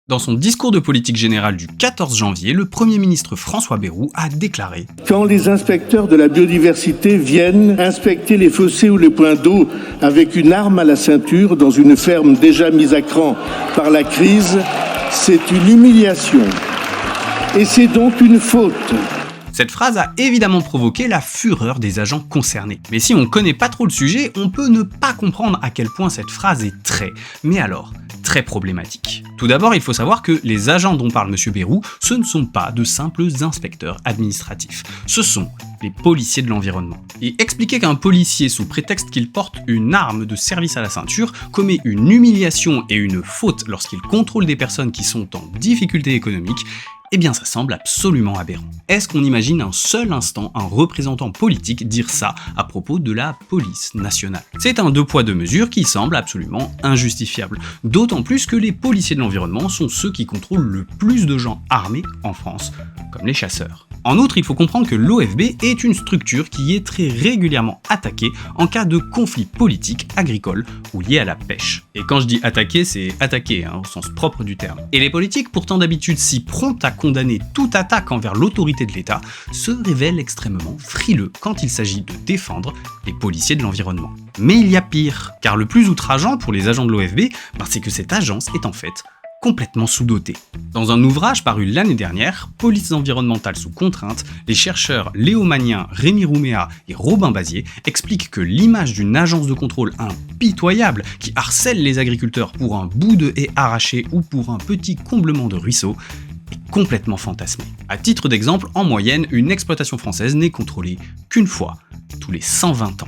Dans son discours de politique générale du 14 janvier, le Premier ministre François Bayrou a déclaré « Quand les inspecteurs de la biodiversité viennent inspecter les fossés ou les points d'eau avec une arme à la ceinture dans une ferme déjà mise à cran par la crise, c'est une humiliation. Et c'est donc une faute. » Cette phrase a évidemment provoqué la fureur des agents concernés. Mais si on connaît pas trop le sujet, on peut ne pas comprendre à quel point cette phrase est très problématique. Tout d'abord, il faut savoir que les agents dont parle M. Bayrou, ce ne sont pas de simples inspecteurs administratifs. Ce sont les policiers de l'environnement. Et expliquer qu'un policier, sous prétexte qu'il porte une arme de service à la ceinture, commet une humiliation et une faute lorsqu'il contrôle des personnes qui sont en difficulté économique, eh bien ça semble absolument aberrant. Est-ce qu'on imagine un seul instant un représentant politique dire ça à propos de la police nationale? C'est un deux poids deux mesures qui semble absolument injustifiable, d'autant plus que les policiers de l'environnement sont ceux qui contrôlent le plus de gens armés en France, comme les chasseurs. En outre, il faut comprendre que l'OFB est une structure qui est très régulièrement attaquée en cas de conflit politique, agricole ou lié à la pêche. Et quand je dis attaquer, c'est attaquer, au sens propre du terme. Et les politiques, pourtant d'habitude si promptes à condamner toute attaque envers l'autorité de l'État, se révèlent extrêmement frileux quand il s'agit de défendre les policiers de l'environnement. Mais il y a pire, car le plus outrageant pour les agents de l'OFB, c'est que cette agence est en fait complètement sous-dotée. Dans un ouvrage paru l'année dernière, Police environnementale sous contrainte, les chercheurs Léo Magnin, Rémi Rouméa et Robin Bazier expliquent que l'image d'une agence de contrôle impitoyable qui harcèle les agriculteurs pour un bout de haie arraché ou pour un petit comblement de ruisseau est complètement fantasmée. À titre d'exemple, en moyenne, une exploitation française n'est contrôlée qu'une fois tous les 120 ans.